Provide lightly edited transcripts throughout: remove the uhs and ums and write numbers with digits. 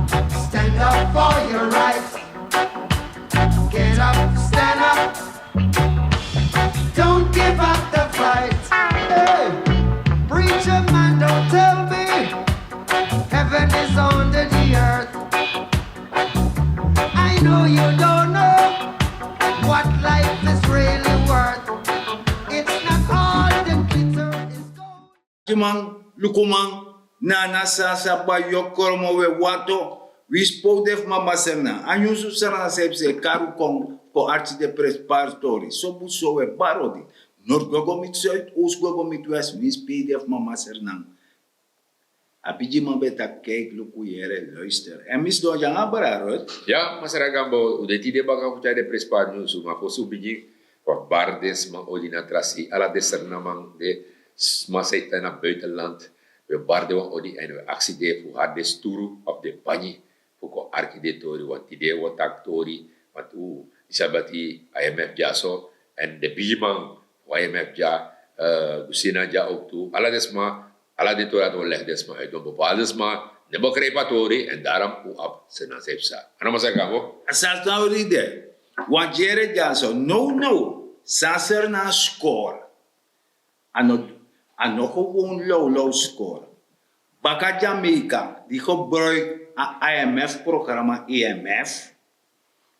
Stand up for your rights. Get up, stand up. Don't give up the fight. Hey, preacher man, don't tell me heaven is under the earth. I know you don't know what life is really worth. It's not all the glitter is gold. Timang, lukumang, nana sasa ba yokormo we wato, we spoke def mama serna, anyusu serna sepse karu kong ko arts de prespartori, so bu so we barodi, nor gogo mit zuid, oos gogo mit west, we speak def mama serna. Apiji man beta kijk luku yere luister. En mis do jang abara rot. Ja, masara gambo udah tidak bakal kucai de prespanyo suma fosu biji wat bardes man odina trasi ala de sernamang de smaseita na buitenland we barde wan odi en we accident fu harde sturu op de pani fu ko architectori wat ide wat actori wat u isabati IMF jaso en de bijimang IMF ja gusina ja ook tu ala desma ala de tora to leg desma uit op desma de bakrepatori en daarom u op sena sepsa ano masaka mo Asas na uride. Want jere jaso, no, saser na score. Ano gewoon low score. Baka Jamaica, dijo broek a IMF programa IMF.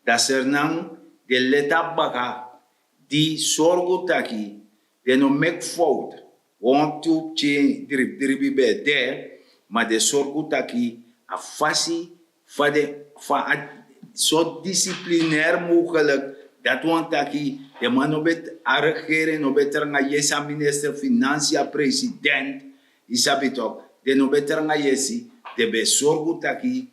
Dat er nang de leta baka di sorgo taki, de no make fout. Want to change dribi be there, maar de sorgo taki a fasi fa zo disciplinair mogelijk dat want taki de man obet a regering obet nga yesa minister financiën president isabitok de no beter nga yesi de bezorgu taki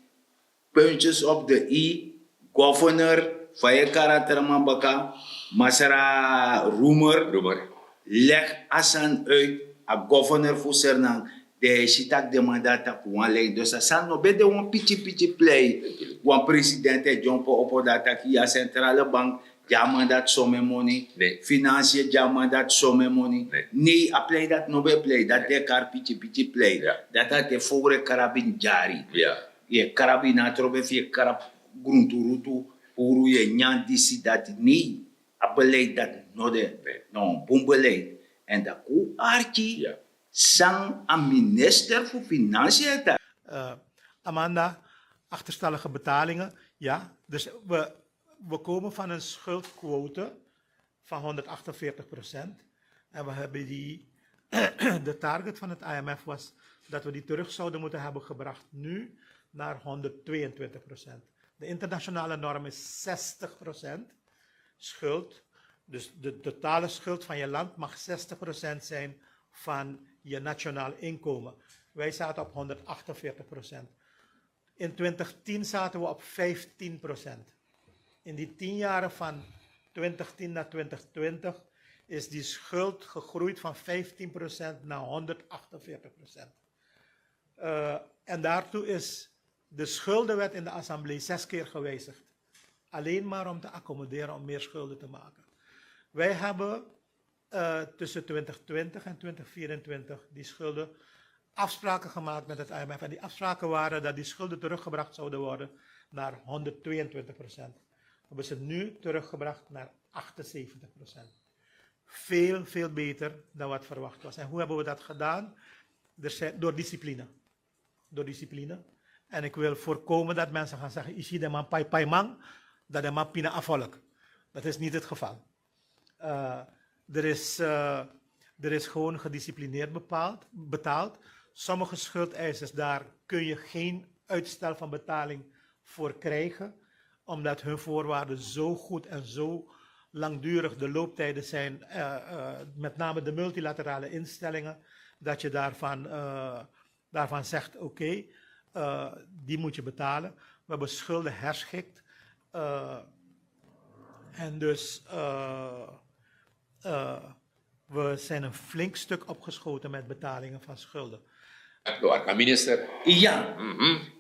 puntjes op de i governor faye karakter man baka masara rumor leg asan uit a governor voor Sernang de sitak de mandata pour lei dus asan no bede one pichi play one president jumpo opo data ki a centrale bank ja mandat some money Nee. financiën ja mandat some money nee a play dat no be play dat de kar pichi play Ja. dat hat de fogre karabin jari ja ye karabina trobe fi karab grunturutu puru ye nyandisi dat nee a beleid dat no de Nee. no bom beleid en dat ku archi ja sang een minister voor Financiën. Amanda, achterstallige betalingen. Ja, dus we komen van een schuldquote van 148%. En we hebben de target van het IMF was dat we die terug zouden moeten hebben gebracht nu naar 122%. De internationale norm is 60% schuld. Dus de totale schuld van je land mag 60% zijn van je nationaal inkomen. Wij zaten op 148%. In 2010 zaten we op 15%. In die 10 jaren van 2010 naar 2020 is die schuld gegroeid van 15% naar 148%. En daartoe is de schuldenwet in de assemblee 6 keer gewijzigd. Alleen maar om te accommoderen om meer schulden te maken. Wij hebben tussen 2020 en 2024 die schulden afspraken gemaakt met het IMF. En die afspraken waren dat die schulden teruggebracht zouden worden naar 122%. We hebben ze nu teruggebracht naar 78%. Veel beter dan wat verwacht was. En hoe hebben we dat gedaan? Door discipline. Door discipline. En ik wil voorkomen dat mensen gaan zeggen, isi de man pai man, dat de man pina afvolk. Dat is niet het geval. Er is gewoon gedisciplineerd betaald. Sommige schuldeisers, daar kun je geen uitstel van betaling voor krijgen, omdat hun voorwaarden zo goed en zo langdurig de looptijden zijn, met name de multilaterale instellingen, dat je daarvan zegt, oké, die moet je betalen. We hebben schulden herschikt. En dus we zijn een flink stuk opgeschoten met betalingen van schulden. Keluarga minister. Ja.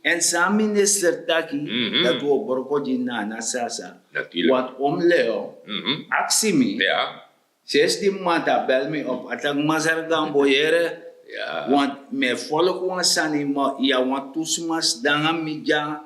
En sa minister taki, dat we borgoji na sasa. Natuurlijk. Wat omleo, aksimi. Ja. Zes die mata bel me op, atak mazar gambo yere, Ja. Want me volk wan sani ma ja want tusmas danga midja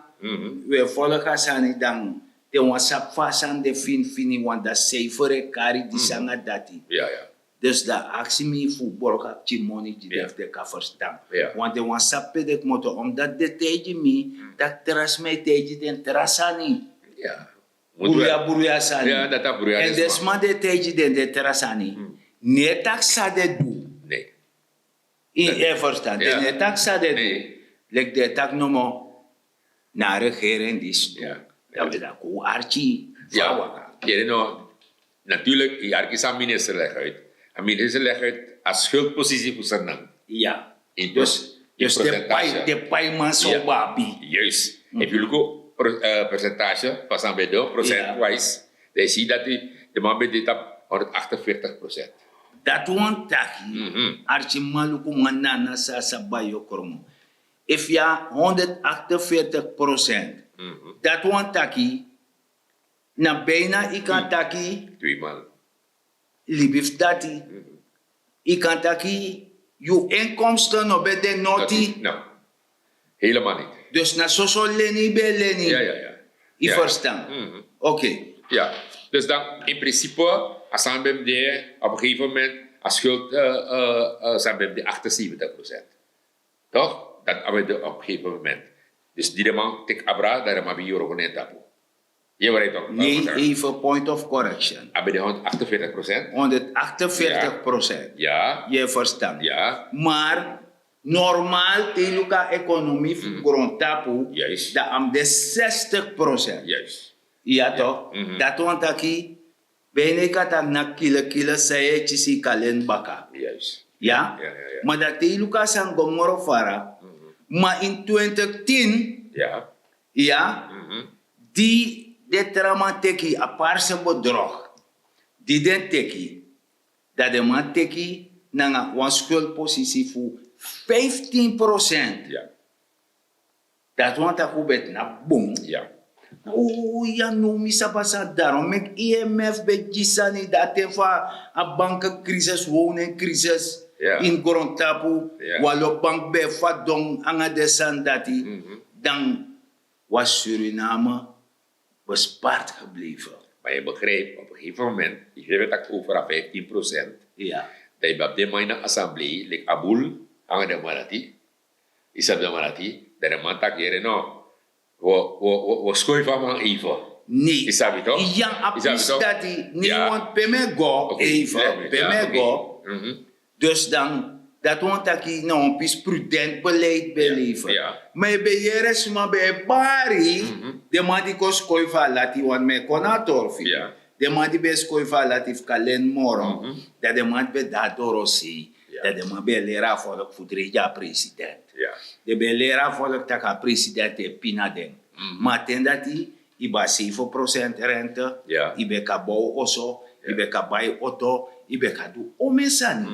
we volk asani dan te wan sap fasan de fini want da safer kari di sanga dati. Ja, ja. Dus da actie me voor borga money die Ja. de ka verstaan. Ja. Want de wan sap pedek moto omdat de teji mi dat teras me teji den terasani. Ja. Buruya sani. Ja, dat dat broer En is. desma de teji den de terasani. Ne tak sa de du. Nee. In verstaan. Ja. Ne tak sa de du. Nee. Lek de tak no mo na regering dis. Ja. Dat we dat ko archi. Ja, natuurlijk, hier is een minister leg uit. Een minister legt uit als schuldpositie voor zijn naam. Ja. In Dus percentage. de pai man so Ja. babi. Juist. Heb je ook percentage, pas aan bij de procent-wise, dan zie je dat de man bij dit op 148%. Dat wan taki. Archi maluku manana sa bayo kromo. If ya 148%. Dat wan taki. Na bijna ikan taki. Tweemaal. Libif dati. Ikan taki. Je inkomsten no bede noti. Nou, helemaal niet. Dus na soso leni be leni. Ja. I Ja. verstaan. Oké. Ja, dus dan in principe, als aan BMD op een gegeven moment, als schuld zijn BMD 78%. Toch? Dat hebben we op een gegeven moment. Dus die man, tik abra, daar hebben we euro net tapu. Je weet toch? Nee, even point of correction. Hebben de 148%? 148%. Ja, Je verstaan. ja, Maar normaal teluka economie grond tapu. Juist. Da am de 60%. juist. Ja toch? Dat want aki. Bene kata na kila saye chisi kalen baka. Juist. Ja? Ja. Maar dat teluka sang gomoro fara. Maar in 2010, Ja, ja, die de trama teki a parse bedrog. Die den teki. Dat de man teki na een schuldpositie voor 15%. ja, Dat want aku bet na boom. ja. Ja, no, misa basa daarom. Mek IMF be gisani dat va a bankencrisis, woningcrisis Ja. in grondtapu. Ja. Walo bank be fa dong anga desan dati. Dan was Suriname bespaard gebleven. Maar je begrijpt, op een gegeven moment, je hebt het over aan 15%. Ja. Dat je op de manier assemblee, like Abul, hangen de Marati, isab de Marati, dat de man tak jere no, we schooi van man even. Nee. Is dat toch? Ja, apis dati. Nee, Ja. want peme go, even. Peme go. Dus dan, dat want dat je nou een beetje prudent beleid beleven. Ja. Maar bij jeres maar bij bari, de man die kost koiva lati want me konatorfi. Ja. De man die best koiva lati kalen moro. Dat de man bij dat dorosi. Ja. Dat de man bij leraar volk voedreja president. Ja. De bij leraar volk taka president e pina den. Maar ten dat die, iba 7% rente. Ja. Ibe ka bouw oso. Ibe ka buy auto. Ibe ka do omesani.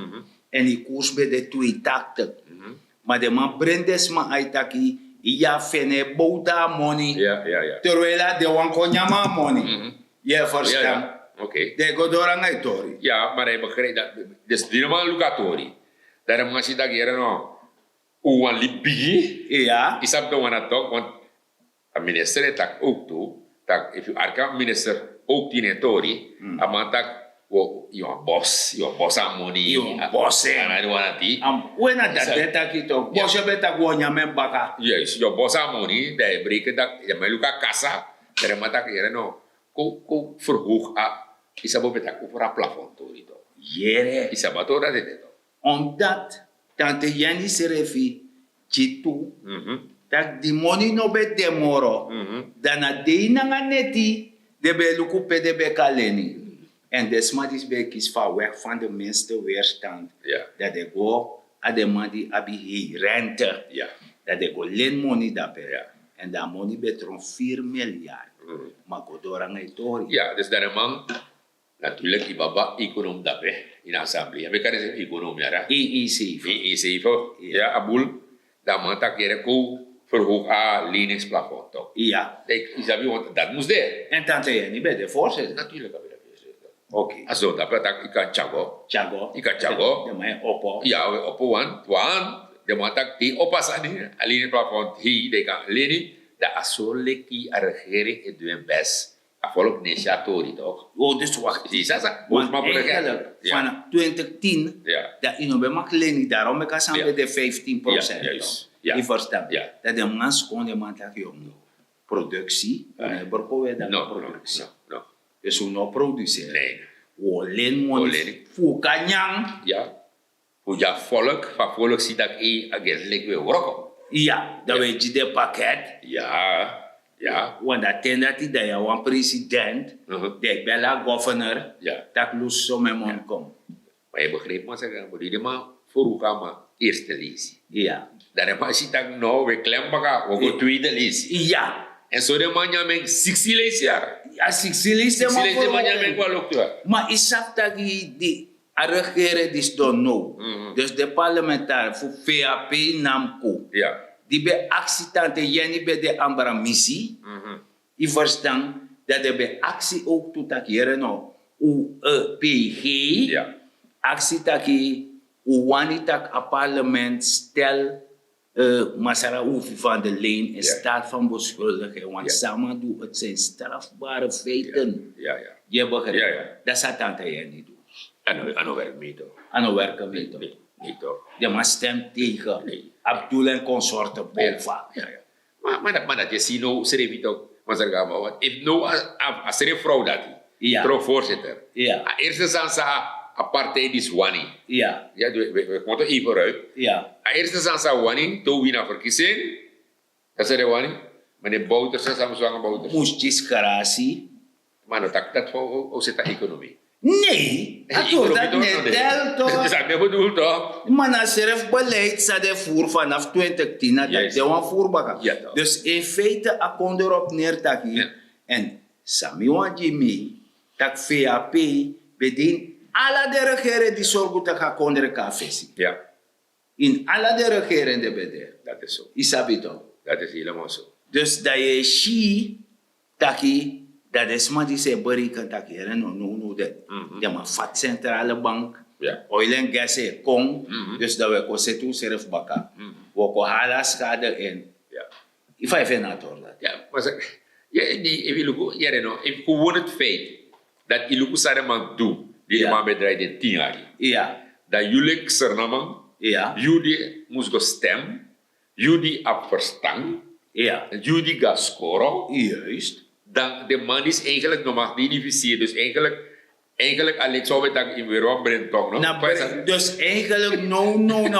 En die koers bij de twee takten. Maar de man brengt man uitaki. Ja, fene bouda money. Ja. Terwijl de wan konyama money. Je verstaan. Ja. Oké. De godorang ay tori. Ja, maar hij begrijpt dat. Dus die man lukatori. Daarom als je dat jere no, uwan libi, Ja. is dat de wana toch, want een minister heeft dat ook toe. Dat if you arka minister ook die netori, maar dat je boss aan money, Je boss, hè. en wana die. Wena dat deta kito. Bosje beta gwonyame baka. Juist, je boss aan money, dat je breken dat je met luka kassa, daarom dat jere no, ko verhoog a, is dat betek over een plafond tori toch. Jere. Is dat toch dat het toch? Omdat tante Jenny Serefi chitu. Tak di money no be demoro. Dana de nga neti de be luku pe de be kaleni. En desma is be kies van weg van de minste weerstand. Ja. Dat de go a de man die abi hei rente. Ja. Dat de go len money dape. Ja. En dat money betron 4 miljard. Maar go dorang ay tori. Ja, dus daar man, natuurlijk, ibaba econom dat in assemblee. We kunnen zeggen econom, ja. EEC. EEC, ja, abul, dat man tak jere ko verhoog a leningsplafond, toch? Ja. Kijk, Isabi, want dat moest er. En tante Jenny be de voorzitter. Natuurlijk hebben we dat gezegd. Oké. Aso dapat tak ikan cago. Chago. Ikan cago. De mij oppo. Ja, we op wan, de matak die opas ani, alleen plafond hi, de kan leni, da asoleki a regering het doen best. A volk neshatori toch? Oh, dus wacht. Zie sasa, Want maar voor eigenlijk ja. van 2010, Ja. dat in een makkelijk daarom ik kan Ja. bij de 15%. Ja, juist. Ja. Je verstaat? Ja. Dat de mens kon de man dat jong productie, Ja. en berkomen dat No, productie. no. Dus we nou produceren. Nee. Olen Olen. mon fukanyang. Ja. Hoe ja volk, van volk ziet dat against weer rokken. Ja, dat weet je de pakket. Ja. Ja. Want dat ten dat hij dat je een president, de bella governor, Ja. dat lust zo met mon kom. Maar je begrijpt maar zeggen, maar die maar voor hoe gaan we eerste lezen. Ja. Dan heb je ziet dat nou, we klemmen, we gaan tweede lezen. Ja. En zo de man ja men 60 lezen jaar. Ja, Sicilië de 60 lezen man ja men man. wel ook toe. Maar is dat dat die regeren die don't know. Dus de parlementariër voor VAP NAMCO. Ja. Die bij actie tante Jenny bij de andere missie. Je verstaan dat de bij actie ook toe dat hier nou. PG. Ja. Actie dat je wanneer dat het parlement stel Masara Oefi van de Leen in Ja. staat van beschuldiging. Want Ja. samen doen het zijn strafbare feiten. Ja, ja. Je begrijpt? Ja, ja. Dat zou tante Jenny doen. En dan werkt mee toch? En dan werken we toch. Nee, niet toch? De man stemt tegen Nee. Abdul en consorten boven. Ja, ja. Maar dat je ziet nou, schreef je toch, maar zeg maar, wat if nou als er een vrouw dat Ja. trouw voorzitter. Ja. Eerst is dan sa partij die Swani. Ja, Ja, we moeten even vooruit. ja, Eerst is dan sa Wani, toen we naar verkiezing. Dat is de Wani. Meneer Bouters, dat is aan zwanger Bouters. moestjes garasi. Maar dat hoe zit de economie? Nee, dat doet dat niet tel Dat is toch. dat niet bedoeld toch? Maar na serf beleid sa de voer vanaf 2010 dat Juist. de wan voerbakken. Ja, toch. Dus in feite a kon erop neer dat Ja. hier. En Sami wan Jimmy, dat VAP bedien alle de regeren die zorgen dat gaan konderen kafesi. Ja, In alle de regeren de bedrijf. dat is zo. Isabi toch. Dat is helemaal zo. Dus dat je zie taki dat is maar die se berichten taki er no de de maar vat centrale bank Ja. oil and gas e kom dus dat we ko setu serf baka we ko hala schade in Ja. if I even not all that Ja, maar zeg, ja, die, if je lukt, ja, no, if gewoon het feit dat je lukt samen man doet, die Ja. man bedrijf in 10 jaar, ja dat jullie sernaman, ja jullie moest go stem, jullie op verstaan, ja jullie gaan scoren, juist dan de man is eigenlijk nog maar identificeerd, dus eigenlijk alleen zou we dat in weer wat brengen toch, no? na dus eigenlijk no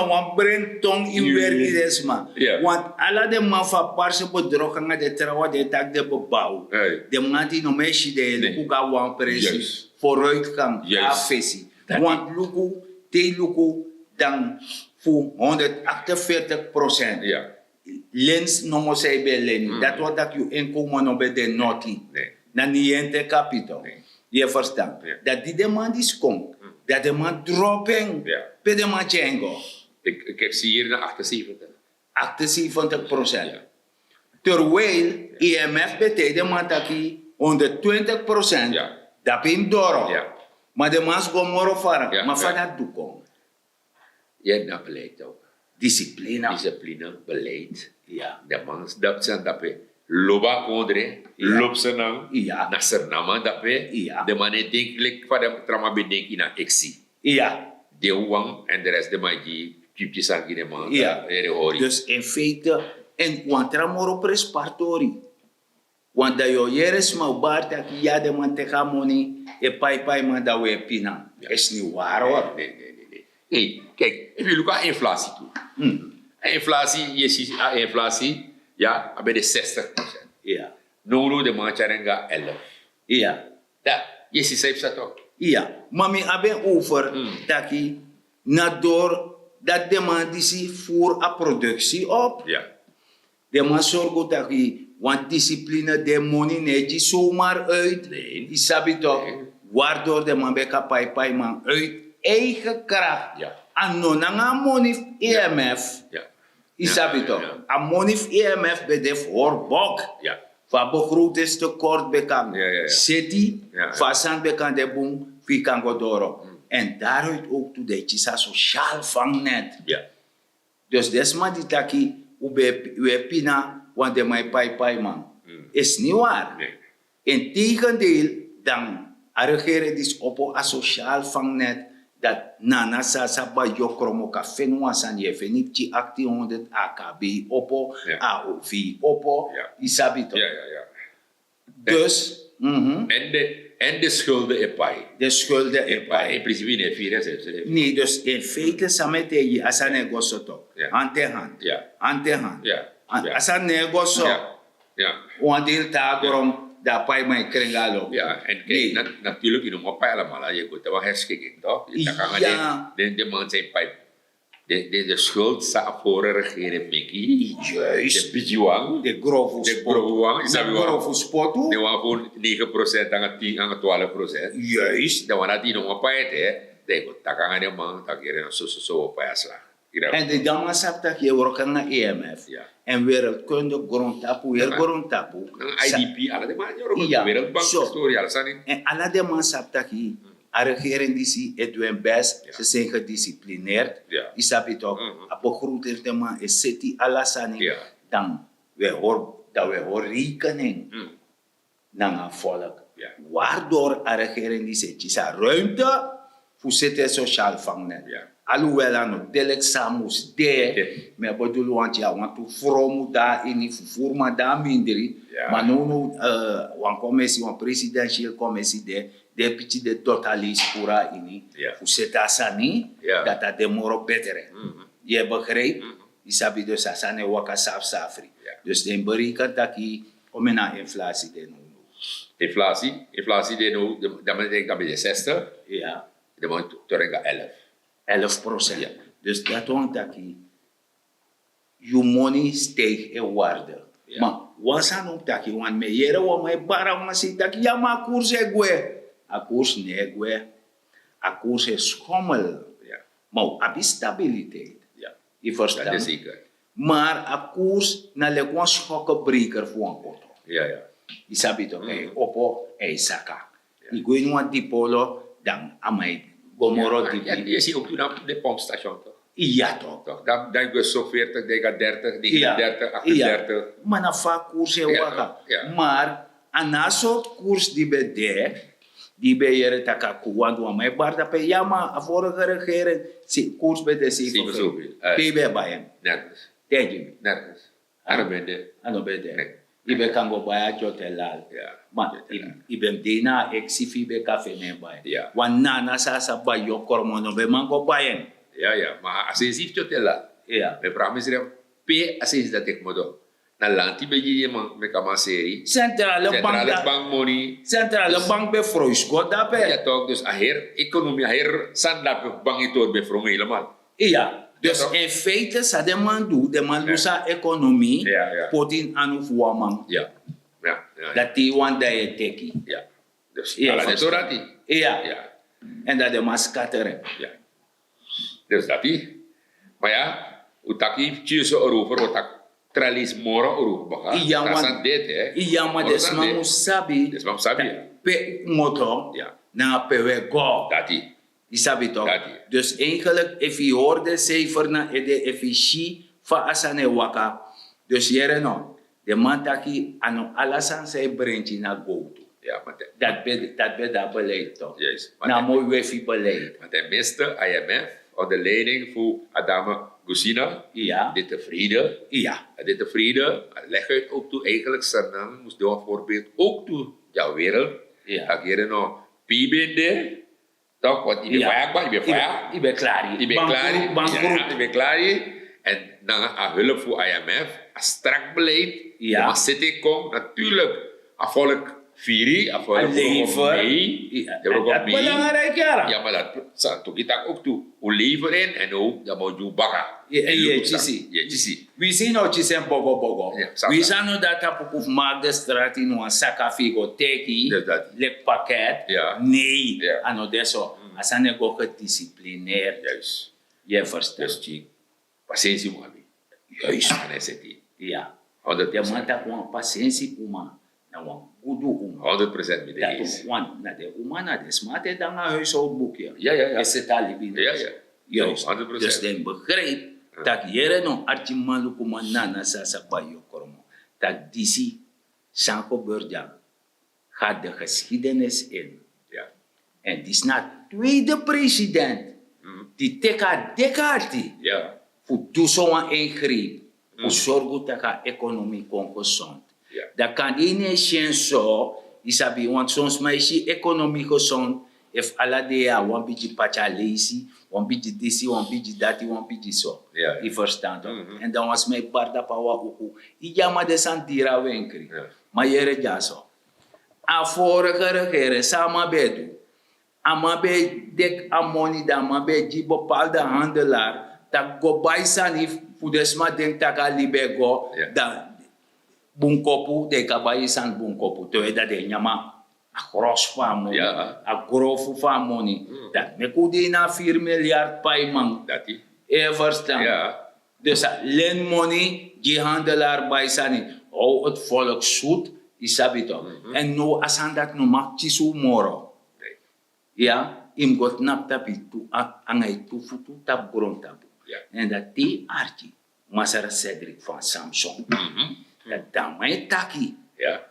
wan brengt tong in Jullie- werk is man Ja. want alle de man van parse bedrogen gaan de trouwen de tak de bebouw Hey. de man die nog mensen de Nee. luku ga wan Juist. precies vooruitgang Juist. afvisie Dat- want luku te luku dan voor 148%. Ja, Lens nomo sei belen dat wat dat je inkomen no bij de noti nee, na niente capito. Nee. Je verstaan? Ja. Dat die demand is komt. Dat de man dropping. Ja. Pe de man chengo. ik zie hier naar 78. 78%. Ja. Terwijl IMF betekent de man dat hij 120%. Ja. Dat pim doro. Ja. Maar de man is gewoon moro varen. Ja, Maar van ja. dat doekong. Je hebt dat beleid ook. Discipline. Discipline, beleid. Ja. De man dat zijn dat we loba kondre, Ja. lop senang, Ja. na sernama dat we, Ja. de man denk like van de trama bedenk in een exie. Ja. De wang en de rest de magie, kipjes aan de man, Ja. de hori. Dus in feite, en wantra moro prespartori. Want dat je jeres ma baart dat ja de man te gaan money, e pai man dat we pina. Is niet waar hoor. Nee. Hey, kijk, if you look at inflatie toe. Inflatie, je ziet inflatie, ja, bij de 60%. Ja. No, de man charenga 11. Ja. Dat, je ziet zelfs dat ook. Ja. Mami aben over dat je na door dat de man die zich voor a productie op. Ja, De man zorgt dat je, want discipline de money neemt je zomaar uit. Nee. Je sabi toch? Nee. Waardoor de man beka pai man uit eigen kracht. Ja. En no nanga money EMF. ja, Je Ja, sabi ja, toch? ja. A money EMF bedef hoorbok. ja. Van begrotingstekort bekend. Ja. City, Ja. van bekend de boom, Fikangodoro. En daaruit ook toe dat je sociaal vangnet. Ja. Dus desma die taki ube pina want de mai pai man. Is niet waar. Nee. Integendeel, dan regeren is op een sociaal vangnet dat nana sasa ba yokromo ka fenwa san je venipti 1800 AKB opo, Ja. AOV opo, Ja. isabi toch. Ja, ja, ja. Dus, En de schulden epai. de schulden In erbij. principe niet 4 Nee, dus in feite samete je asa negocio toch. Ja. Hand in hand. Ja. Hand in hand. Ja. Ja. Asa negocio. Ja. Ja. Want deel tagorom da pai mai krengalo. Ja, en Nee. kijk, natuurlijk, in een paar allemaal, je kunt er wel herschikking, toch? Dan kan Ja. de man zijn pijp. De schuld staat voor de regering, Mickey. Juist. De bijuang. De grove De spot. groewan. De Is dat wel? grove spot. Die waren gewoon 9% aan 10 aan 12%. Juist. Dan waren die nog een paar, hè? Dat kan de man, dat je zo op een slag. En de dama sagt dat je werkt naar EMF. Ja. En wereldkunde grondtapu, weer Ja. grondtapu. IDP, alle de man, Ja. je wereldbank, Zo. historie, alles aan. En alle de man sagt dat je, a regering die zie, het doen best, Ja. ze zijn gedisciplineerd. Ja. Je snapt het toch? A begroeting de man, is city alasani. Ja. Dan, we horen rekening naar een volk. Ja. Waardoor a regering die zegt, je zei ruimte voor zitten sociaal vangnet. Ja. Alhoewel aan het delek samus de, maar bedoel want ja, want tu vromu daar in die vervoer maar daar minder. Ja. Maar nu wan commissie, wan presidentieel commissie de pitje de totalis pura in Ja. voor zitten asani, Ja. dat de moro beter. Je begrijpt? Je sabi dus asane waka safri. Ja. Dus de berekent dat je om een inflatie te doen. Inflatie, dan ben ik bij de 60, Ja. dan moet je terug 11. 11%. Ja. Dus dat toont dat je money steeg in waarde. Ja. Maar wat zijn ook dat je, want me jere wa me bara ma si dat ja maar koers e gwe. A koers ne gwe. A koers is schommel. Ja. Maar abi stabiliteit. Ja. Je Dat verstaan? is zeker. Maar a koers na le kwa schokkenbreker voor een auto. Ja, ja. Je sabi toch? Opo e saka. Ik weet niet wat die polo dan amai gomoro die. Ja, je ziet ook toen op de pompstation toch? Ja toch. Toch? Dan was zo 40, dan gaat 30, Ja. 39, 38. Maar na vaak koers e Ja, waka. ja. Maar anaso koers die be de, die be jere taka kuwan wa mai barda pe yama a vorige regering si koers be de si Zie me zoveel. Pe bayen. Nergens. Denk je? Nergens. Ano ben je? Ano be de. Nee. Ibe kango baya jotelal. Ja. Maar ibe dina exifi be kafe ne bayen. Ja. Wan nana sa ba yo kormono be mango bayen. Ja, ja. Maar als je ziet dat là, Ja. me promise je, P als je dat ik moet doen. Na lanti be je man me kama serie. Centrale Centrale bank. bank money. Centrale bank be froisko da be. Ja toch, dus aher economie, aher sandap bang itu be from helemaal. Ja, dus Ja, toch? in feite, sa de man doet sa economie, Ja, ja. potin anu fuamang, Ja. Ja. Ja. dat die wan da je teki. Ja. Dus Ja, ala vast. net orati. Ja, Ja. en dat de man scatteren. Ja. Dus dat die. Maar ja, utaki chiuso erover, utak tralis moro erover baka. Ja, Dat want- is dit, hè. Iya ma des Orang man dit. musabi, Des mam sabi. pe moto, Ja. na pewe go. Dat die. Isabi toch? Dat die. Dus eigenlijk, if je hoort de cijfer na ede, if je shi fa asane waka, dus jere no, de man taki anu alasan say brengji na go to. Ja, maar de, Dat be dat beleid toch? juist. Na mooi wifi beleid. Maar de meeste IMF, onder leiding van Adama Gusina, Ja, dit tevreden. ja, Dit tevreden, leg uit ook toe eigenlijk Sernang, moest door een voorbeeld ook toe jouw wereld. Ja. Dat je nou PBD, toch? Want je bent vaak, je bent vaak. Ik ben klaar. Je bent klaar. Ja, Bankroet. je bent klaar. En dan aan hulp voor IMF, een strak beleid. Ja. Maar zit komt natuurlijk, afvolk Firi, afvolk Lever. mee. Ja, Je wordt dat ook mee. belangrijk, ja. Ja, maar dat doe je ook toe. Hoe leveren en ook, dat moet je bakken. Je ziet. We zien dat je zijn bogo. Ja, We zien dat dat op maak de straat in een saka figo teki, Dus dat. lek pakket. Ja. Nee, Ja. ano deso. Als aan go gedisciplineerd. Juist. Je verstaat. Dus die patiëntie moet hebben. Juist. En hij zit die. Ja. 100%. De man tak wan paciëntie puma. Nou, een goede oma. 100% met de Dat eens. ook, want na de oma, na de smaak, dan een huishoudboekje. Ja, ja, ja. Is het al in Ja, ja. Juist. 100%. Dus dan begrijp dat jere no arti maluku manana sasa bayo kormo. Dat disi sanko burja gaat de geschiedenis in. Ja. En die is na tweede president. Die teka dekati. Ja. Voor doen zo'n ingreep. Voor zorgen dat de economie kon gezond. Ja. Dat kan niet zo. Isabi, want soms maar is die economie gezond. If alla dea, een beetje pacha lazy, een beetje disi, een beetje dati, een beetje zo. Ja. Je verstaat toch? En dan was mijn barda pawa ook. Ijama de santira wenkri. Ja. Maar jere jaso. A vorige regering, sama bedu. Amabe dek amoni da amabe die bepaalde handelaar. Dat go baisani fudesma denk taka libego. Ja. Da bunkopu de kabaisan bunkopu. To dat de nyama a gros famoni. Ja. A grofu famoni. Dat me kudi na 4 miljard paiman. Dat die. Verstaan. Ja. Dus len money, die handelaar baisani. Oh, het volk zoet, isabi toch. En no asan dat no mak chisu moro. Nee. Ja, im got nap tapi tu angai tu futu tap grond tapu. Ja. En dat die arti, Masara Cedric van Samsung. Dat damai taki, Ja.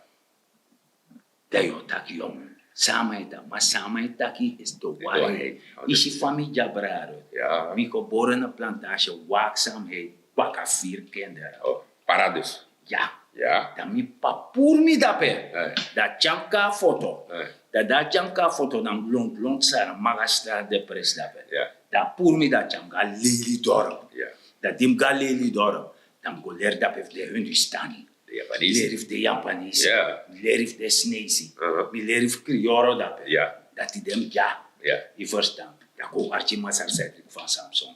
dat yo taki jong. Samai da, maar samai taki is de waarheid. waarheid. Is je familie jabraro. Ja. Wie geboren op plantage, waakzaamheid, baka 4 kinderen. Oh, paradus. Ja, Ja. dan mi papur mi dape. Eh. Dat chanka foto. Eh. Dat chanka foto dan blond sara magastra de pres dape. Ja. Dat pur mi dat chanka lili dorp. Ja. Dat dim ga lili dorp. Dan go leer dape de Hindustani. De Japanese. Leer de Japanese. Ja. Leer de Snesi. Uh-huh. Leer Crioro dape. Ja. Dat die dem ja. Ja. Je verstaan. Dat go archi masar Cedric van Samsung.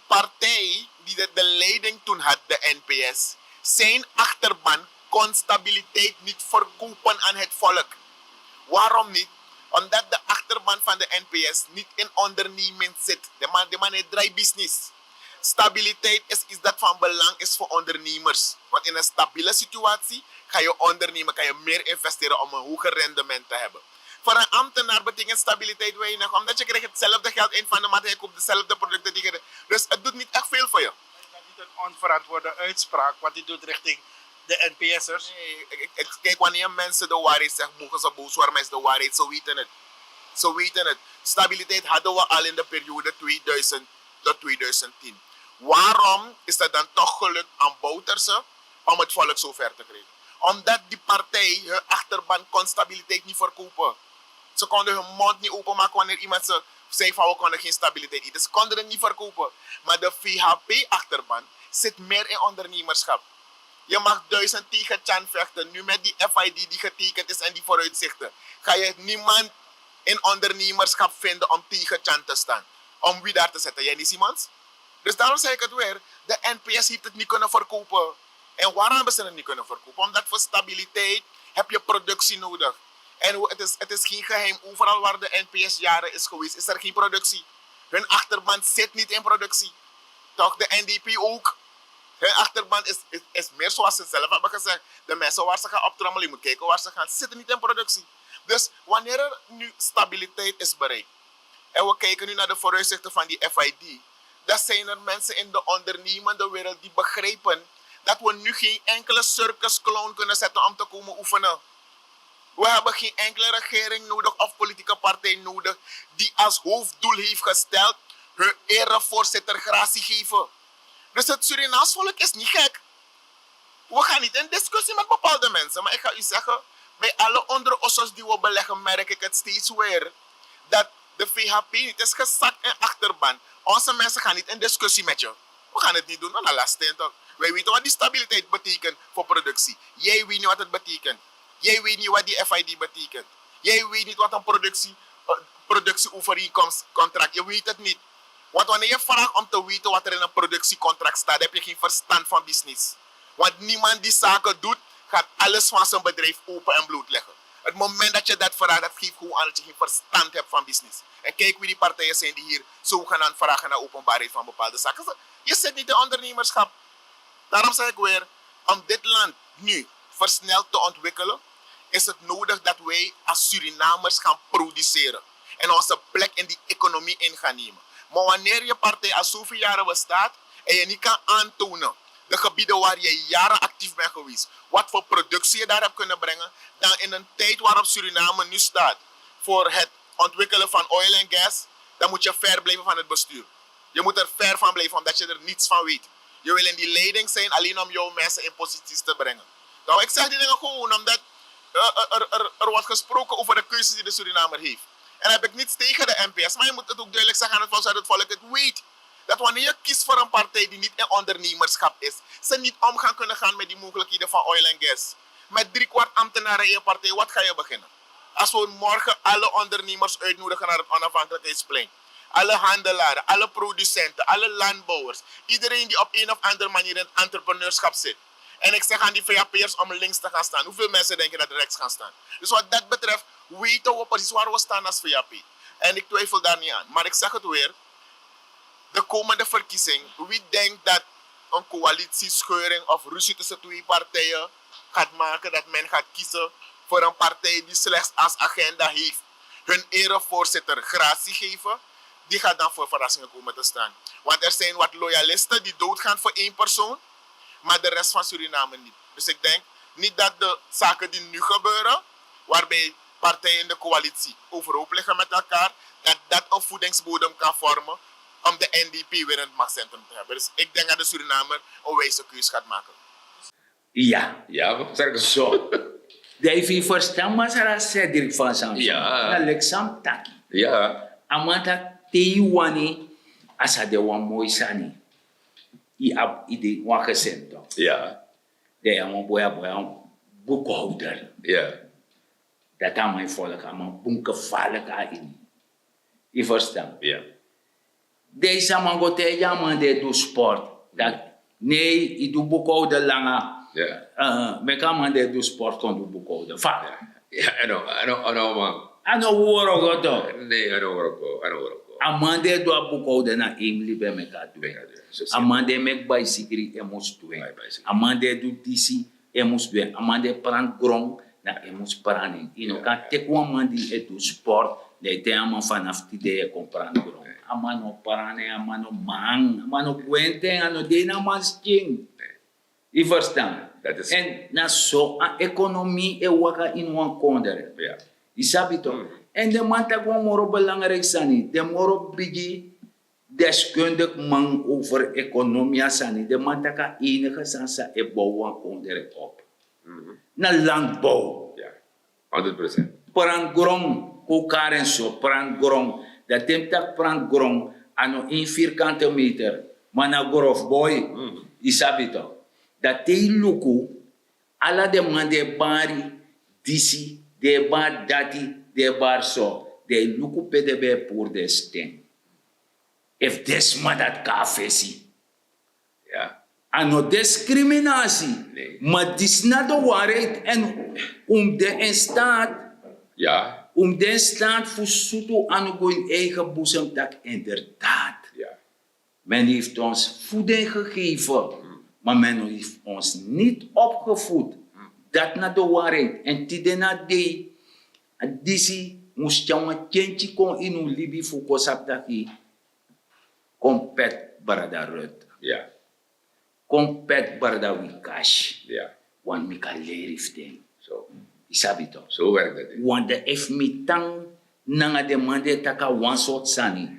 partij die de leiding toen had, de NPS, zijn achterban kon stabiliteit niet verkopen aan het volk. Waarom niet? Omdat de achterban van de NPS niet in onderneming zit. De man heeft draaibusiness. Stabiliteit is iets dat van belang is voor ondernemers. Want in een stabiele situatie ga je ondernemen, kan je meer investeren om een hoger rendement te hebben. Voor een ambtenaar betekent stabiliteit weinig, omdat je krijgt hetzelfde geld in van de maand en je koopt dezelfde producten die je. Dus het doet niet echt veel voor je. Is dat niet een onverantwoorde uitspraak wat hij doet richting de NPS'ers? Nee, kijk, wanneer mensen de waarheid zeggen, mogen ze boos worden, maar is de waarheid, ze weten het. Ze weten het. Stabiliteit hadden we al in de periode 2000 tot 2010. Waarom is het dan toch gelukt aan Bouterse om het volk zo ver te krijgen? Omdat die partij, hun achterban, kon stabiliteit niet verkopen. Ze konden hun mond niet openmaken wanneer iemand ze zei van we konden geen stabiliteit. Dus ze konden het niet verkopen. Maar de VHP-achterban zit meer in ondernemerschap. Je mag 1000 tegen Chan vechten. Nu met die FID die getekend is en die vooruitzichten. Ga je niemand in ondernemerschap vinden om tegen Chan te staan. Om wie daar te zetten? Jij niet, Simons? Dus daarom zeg ik het weer. De NPS heeft het niet kunnen verkopen. En waarom hebben ze het niet kunnen verkopen? Omdat voor stabiliteit heb je productie nodig. En het is geen geheim. Overal waar de NPS jaren is geweest, is er geen productie. Hun achterban zit niet in productie. Toch, de NDP ook. Hun achterban is meer zoals ze zelf hebben gezegd. De mensen waar ze gaan optrommelen, je moet kijken waar ze gaan, zitten niet in productie. Dus wanneer er nu stabiliteit is bereikt, en we kijken nu naar de vooruitzichten van die FID, dan zijn er mensen in de ondernemende wereld die begrijpen dat we nu geen enkele circusclown kunnen zetten om te komen oefenen. We hebben geen enkele regering nodig of politieke partij nodig die als hoofddoel heeft gesteld hun erevoorzitter gratie geven. Dus het Surinaams volk is niet gek. We gaan niet in discussie met bepaalde mensen, maar ik ga u zeggen, bij alle onderossos die we beleggen merk ik het steeds weer dat de VHP niet is gezakt in achterban. Onze mensen gaan niet in discussie met je. We gaan het niet doen, dan laat het toch. Wij weten wat die stabiliteit betekent voor productie. Jij weet niet wat het betekent. Jij weet niet wat die FID betekent. Jij weet niet wat een productieovereenkomstcontract. Je weet het niet. Want wanneer je vraagt om te weten wat er in een productiecontract staat, heb je geen verstand van business. Want niemand die zaken doet, gaat alles van zijn bedrijf open en bloot leggen. Het moment dat je dat vraagt, dat geeft gewoon aan dat je geen verstand hebt van business. En kijk wie die partijen zijn die hier zogenaamd vragen naar openbaarheid van bepaalde zaken. Je zit niet in ondernemerschap. Daarom zeg ik weer, om dit land nu versneld te ontwikkelen, is het nodig dat wij als Surinamers gaan produceren. En onze plek in die economie in gaan nemen. Maar wanneer je partij al zoveel jaren bestaat en je niet kan aantonen de gebieden waar je jaren actief bent geweest, wat voor productie je daar hebt kunnen brengen, dan in een tijd waarop Suriname nu staat voor het ontwikkelen van oil en gas, dan moet je ver blijven van het bestuur. Je moet er ver van blijven omdat je er niets van weet. Je wil in die leiding zijn alleen om jouw mensen in posities te brengen. Nou, ik zeg die dingen gewoon omdat er wordt gesproken over de keuzes die de Surinamer heeft. En dan heb ik niets tegen de NPS, maar je moet het ook duidelijk zeggen aan het volk, zodat het volk het weet. Dat wanneer je kiest voor een partij die niet in ondernemerschap is, ze niet om gaan kunnen gaan met die mogelijkheden van oil en gas. Met 3/4 ambtenaren in je partij, wat ga je beginnen? Als we morgen alle ondernemers uitnodigen naar het onafhankelijkheidsplein. Alle handelaren, alle producenten, alle landbouwers. Iedereen die op een of andere manier in entrepreneurschap zit. En ik zeg aan die VAP'ers om links te gaan staan. Hoeveel mensen denken dat rechts gaan staan? Dus wat dat betreft weten we precies waar we staan als VAP. En ik twijfel daar niet aan. Maar ik zeg het weer. De komende verkiezing. Wie denkt dat een coalitiescheuring of ruzie tussen twee partijen gaat maken dat men gaat kiezen voor een partij die slechts als agenda heeft hun erevoorzitter gratie geven, die gaat dan voor verrassingen komen te staan. Want er zijn wat loyalisten die doodgaan voor één persoon, maar de rest van Suriname niet. Dus ik denk niet dat de zaken die nu gebeuren, waarbij partijen in de coalitie overhoop liggen met elkaar, dat een voedingsbodem kan vormen om de NDP weer in het machtscentrum te hebben. Dus ik denk dat de Surinamer een wijze keus gaat maken. Ja. Ja, wat zeg ik Zo. Dave verstaan maar Sarah Cedric van Samson. Ja. Na leksam taki. Ja, Amata teiwani asa de wan mooi sani. I de wan gesento. ja, De wan boya boekhouder. ja, Dat aan mijn volk aan mijn bunkevallig in. Je verstaan? ja. Deze man gaat ja man de doet sport. Dat nee, ik doe boekhouder langer. Ja. Me kan man de doet sport kon doe boekhouder. Vaak. Ja, I know, man. Ano woro goto. Nee, I know where I go. Amande do boekhouder na Emily be me ka doen. Amande mek bicycle emos doen. Amande do tisi emos doen. Amande prend grond na emos pranen. Ino kan tek wan man die et do sport. De te ama vanaf die de comprendre grond. Amano parane, amano mang, amano puente, ano de na masking. Je verstaan? Dat is- En na zo a economie e waka in wan kondere. Ja. Je snapt het toch? En de man dat gewoon moro belangrijk zijn. De moro bigi deskundig man over economie zijn. De man dat kan enige sansa e bouwen kondere op. Na landbouw. Ja, 100%. Prang grond, kokaren zo, prang grond. Dat tem tak prang grond ano in vierkante meter. Mana grof boy, je snapt het toch? Dat te luku, ala de man de bari, disi, de bar dati, de bar so. De luku pdb pour de sting. If desma dat kafesi. Ja, Ano discriminatie. Nee. Maar dit is not de waarheid. En de staat, ja, de staat voor soeto aan hun eigen boezem dat inderdaad. ja. Men heeft ons voeding gegeven, maar men heeft ons niet opgevoed. Dat na de waarheid. En tidena de, disi moest je een tjentje kon in een libi voor kosap dat je compet barada rut. Ja, Compet barada wikash. ja. Want mi kan leren ding. Zo. Isabi toch? Zo werkt het. Want de if mi tang nanga demande taka one sort sani.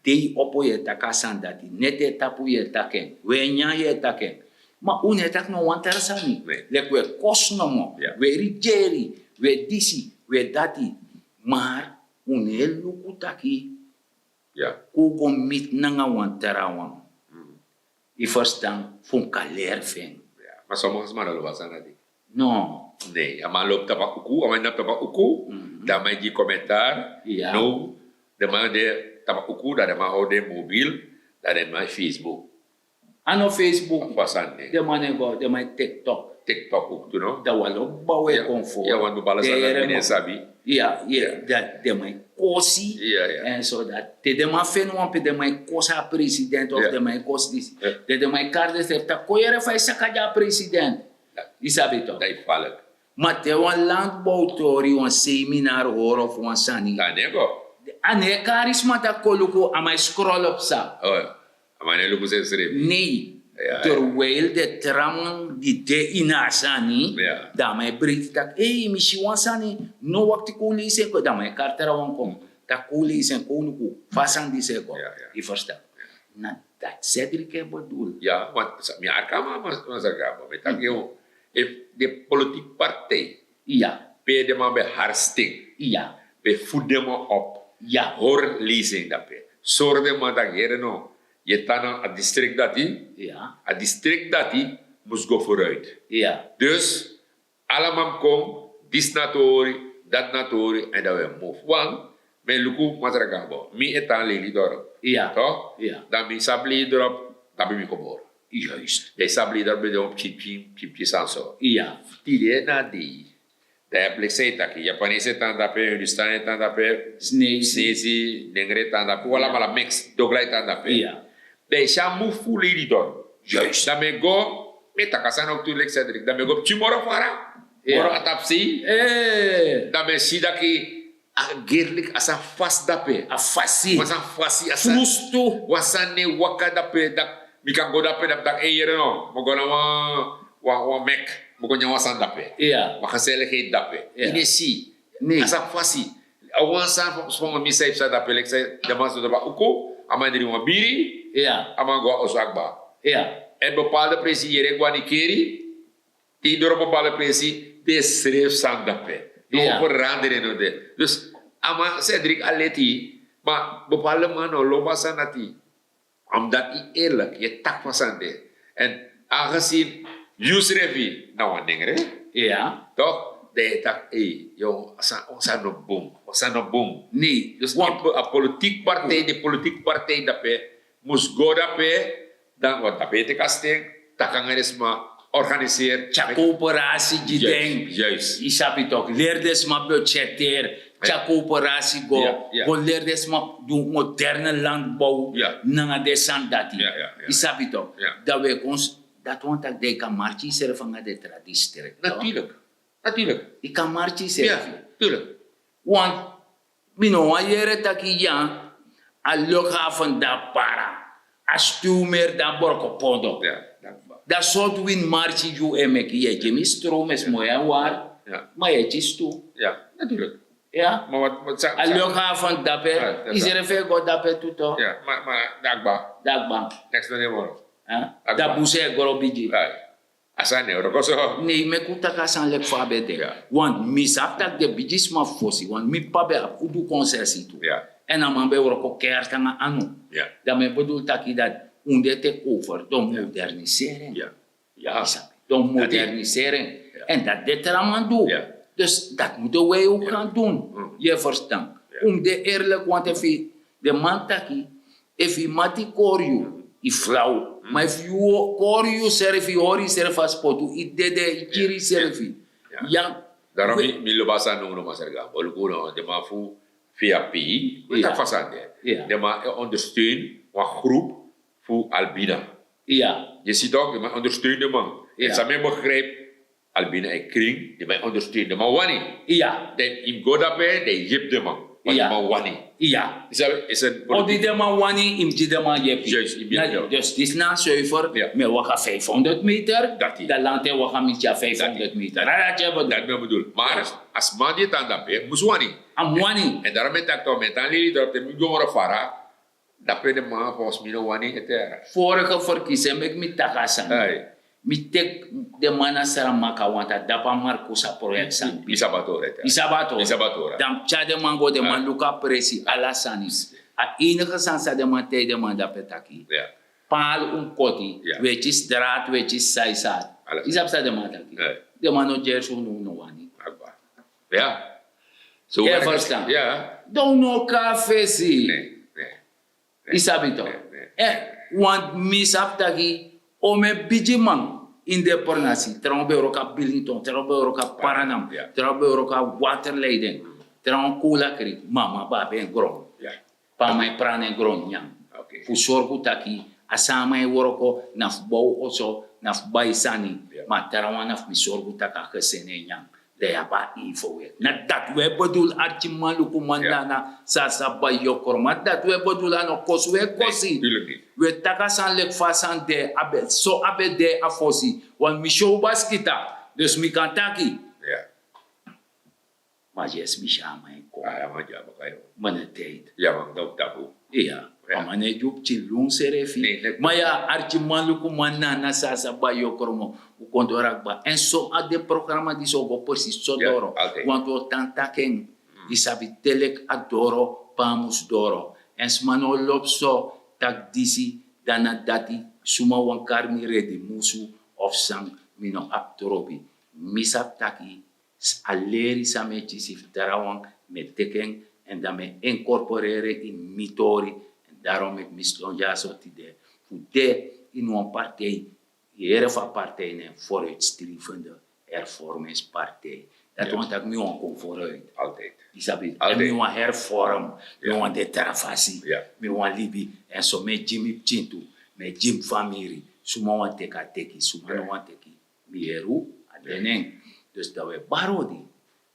Dei opo ye taka sandati. Nete tapu ye taken. Wenya ye taken. Ma une tak no wantar sani. Nee. Lek we kosnomo. Ja. We rigeri. We disi. We dati. Maar une luku taki. Ja, Kugo mit nanga wantara wan. I verstaan van kaler ving. ja. Maar sommige mannen lopen aan dat. No. Nee, a man loopt tapa uku, a man loopt tapa uku, dan maak je commentaar. Ja. No, de man de tapa uku, dat de man houdt de mobiel, dat de man Facebook. Ano Facebook. Pasan nee. De man go, de man TikTok. TikTok ook, you know. Da walo bawe Ja. comfort. Ja, want we ballen zijn dat meneer Sabi. Ja, dat de man kosi. Ja, ja. En zo dat. De man fenomen de man kosa president of Ja. de man kos dis. Ja. De man kardes heeft dat koyere fai sakaja president. Ja. Isabi toch? Dat is valk. Maar te wan landbouwtori, wan seminar hoor of wan sani. Tanego. Ane karisma ta koluko amai scroll op sa. Oh, amane luku se srip. Nee. Ja, Terwijl de tram die de inasani, Ja. damai brit tak, misi wan sani, no wakti kuli se ko, damai kartera wan kom. Ta kuli se konuku, fasang di se ko. Ja, ja. I verstaan. Na, dat Cedric e bedoel. Ja, want mi arkama mas arkama. Metak yo, if de politiek partij Ja, pe de man be harsting, ja, be voed de man op, ja, hor leasing dat pe. Zorg de man dat hier no, je tana a district dat die, ja, a district dat die moest go vooruit. ja, Dus, allemaal kom, dis natori, dat natori, en dat we move. Want, men luku matragabo, mi etan leli dorp. ja, Toch? ja, Dan mi sabli dorp, dan ben mi geboren. juist. Jij sabli dorp ben op chip sanso. Ja, Tide na di. Da je plek zei taki, Japanese tanda pe, Hindustani tanda pe, snee, Snezi, Nengre tanda pe, wala mala mix, Doglai tanda pe. ja, Da je shamu fuli di dorp. Juist. Dan me go, me takasan ook tuurlijk Cedric, dan me go chimoro fara. Ja. Moro atapsi. Dan me si daki, gerlik asa fas dape. a fasi, Wasan fasi asa. frusto, Wasan ne waka dape, dak, mi kan go dape, dak eieren no. Mo go na wa mek. Mo go nya wasan dape. ja, Makaseligheid dape. Ja. Ini si. Nee. Asa fasi. Awan sa spong mi safe sa dape lek sa damas do ba uko. Ama diri wa biri. ja, Ama go osakba. ja, En bepaalde presi yere gwani keri. Die door een bepaalde presi. De schreef sang dape. Ja. Veranderen no de. Dus ama Cedric aleti. Maar bepaalde mannen lopen sa nati. Omdat i eerlijk. Je tak van sande. En aangezien Yusrevi. Nou een ding hè. ja, Toch? De tak, yo, osa no boom. Osa no boom. nee, Dus want, een politiek partij, de politiek partij dat pe, moest go dat pe, dan wat dat pe te kasting, dat kan er eens maar organiseren. tja coöperatie die denk, Juist. isabi toch, leerders maar budgeteer, tja coöperatie go, Ja, ja. go leerders maar doen moderne landbouw, Ja. nanga de sandati, Ja, ja, ja. isabi toch, Ja. dat we ons, dat want dat de kamartje serven aan de traditie. Natuurlijk. Natuurlijk. Die kamartje Ja, serven. tuurlijk. Want, mino wa yere taki ya, a loka van da para, a stumer da borko pondo. Ja, dankbaar. Dat soort win marchi ju emek je jemi stroom is mooi waar, Ja. maar je is toe. Ja, natuurlijk. Ja? Maar wat A loka van dape, Ja, dat is er veel go dape tuto. Ja, maar dankbaar. Dagbang. Next door de morgen. Da buse goro biji. Asane, orokoso. Nee, me kuta ka san lek fa bete. Ja. Want mi saptak de bijis ma fosi, want mi pabe a kudu concersi tu. Ja. En dan man be oroko keertanga anu. Ja. Dan me bedoel taki dat unde te over, don modernisering. Ja. Ja. Don modernisering. Ja. En dat dit er aan doen. Ja. Dus dat moeten wij ook gaan doen. Mm. Je verstand. Ja. Om de eerlijk, want if de man taki, if je mati korju, i flauw. Maar if je korju servi, hori serva spotu, i dede, i kiri servi. Ja. Ja. Daarom we- mi lubasa nung no maserga. Olukuno de ma fu via PI. Ja. Kita fasande. Ja. De ma ondersteun wa groep fu Albina. Ja. Je ziet ook, de ma ondersteun de man. Ja. En sa me begrijp Albina en kring, de ma ondersteun de man wani. Ja. De im godape, de jip de man. Want Ja. de man wani. Ja. Is een O die de man wani, im die de man jepi. Juist, im die de man. Dus dit is na zuiver, Ja. met waka 500 meter, Dat die. de land waka met ja 500 meter. Dat je bedoelt. Dat me bedoel. Maar als man die tandape, moest wani. Am wani. En daarom met acto met aan lili dorp de mi jongere fara. Dat pe de man volgens mij no wani etera. Vorige verkiezing heb ik met Takasan. Hey. Mi tek de mana saramaka wanta dapa Marcusa project san. Isabator etera. Isabato. Isabatora. Dan tja de mango de man luka presi alasanis. A enige sansa de man te de man da petaki. Ja. Paal koti. Ja. Weet je straat, weet je saisat. Alles. Isapsa de man taki. Nee. De man no jersu no wani. Akbar. Ja. Zo Je werkt het. verstaan. Ja. Don't no café si. Nee. Nee. Isabito. Nee. Want misaptaki o me bijiman in de pornasi. Terwijl we roka Billington, terwijl we roka Paranam, Ja. terwijl we roka waterleiding, terwijl we Kula Creek, mama, baba en gron. Ja. Pa mij pran en gron nyam. Oké. Fu sorgu taki, asama e woroko naf bou oso, naf baisani, Ja. ma terwijl naf mi sorgu taka gesene nyam. Le ba info we. Na dat we bedoel archiman lukumandana sasa ba yokorma. Dat we bedoel ano kos we kosi. Tuurlijk niet. We takasan lek fasan de abe so abe de afosi. Wan mi show baskita. Dus mi kantaki. Ja. Maar yes mi shama en ko. Ja, man, ja, kayo. Mane tijd. Ja, man, dat tabu. Iya. Ja. Amane jup chilung serefi. Nee. Maya archiman lukumandana sasa ba yokormo. O kondorak ba. En so a de programa di so go precies so Ja, doro. altijd. Want we tantaken. Isabi telek adoro pamus doro. En smano lopso tak disi dana dati suma wankar mi redi musu of sang mino aptorobi. Misap taki aleri same chisif darawang me teken en dan me incorporeren in mitori. En daarom ik mislonja zo tide. Fude in een partij, hier van partij een vooruitstrevende hervormingspartij. Dat want ik nu aan kom vooruit. Altijd. Isabi, Altijd. en mi wan hervorm, mi Ja. wan de travasi, Ja. mi wan libi, en so me Jimmy Chintu, me Jim family, suma wan teka teki, suma no wan teki, mi eru, adeneng. Dus dat we barodi,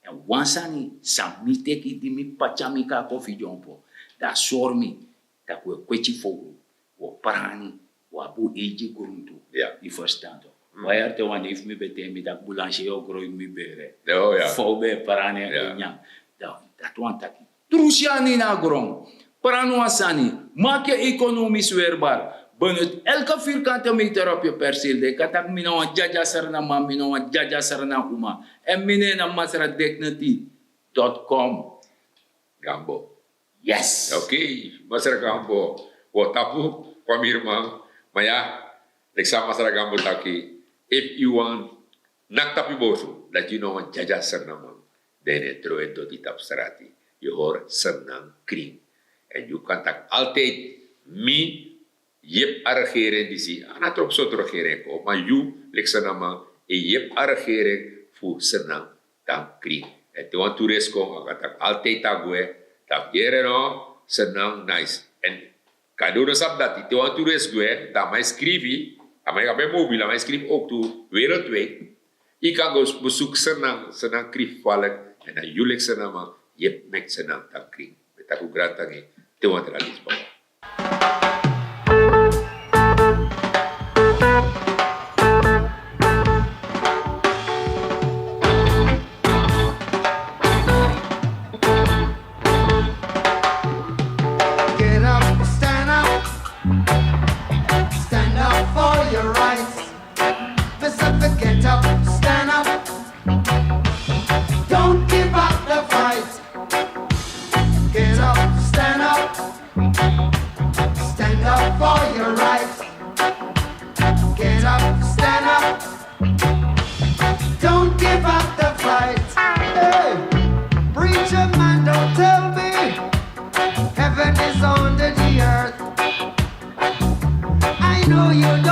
en wansani, sam mi teki di mi pachami ka kofi jompo, da sormi, dat we kwechi fogu, wo parani, wa bu eji guruntu, Ja. di verstando. Wayar te wan if mi bete mi dat boulangerie o groi mi bere. Oh, ja. Fobe parane Ja. nyam. Dat want taki. Trusiani na grong. Parano asani. Maak je economisch weerbaar. Benut elke vierkante meter op je perceel. De katak mino wan jaja sarna ma, mino wan jaja sarna uma. En mine na masradekneti.com. Gambo. Yes. Oké, masyarakat Gambo. Wat tapu, pamirma, maya, leksa masyarakat Gambo taki, if you want, naktapi bosu, dat you know jaja sernamang, dene troento di tapstrati, you hoor sernang kring. En you kan tak altijd mi, yep arregeren disi, anatrop sot regering ko, maar you, leksa namang, yep arregering fu sernang tang kring. En te want toerist kom, akan tak altijd tagwe, tak jere no, senang nice. En kado de sap dat te want toerist gue, dat mij schrijven, dat mij op mijn mobiel, dat mij schrijven ook toe, wereldwijd. Ik kan dus bezoek senang krief vallen, en dan jullie senang man, je mek senang tang kring. Met aku gratangi, te want er alis bang. Get up, stand up for your rights. Pacific, get up, stand up. Don't give up the fight. Get up, stand up for your rights. Get up, stand up. Don't give up the fight. Hey, preacher man, don't tell me. Heaven is under the earth. I know you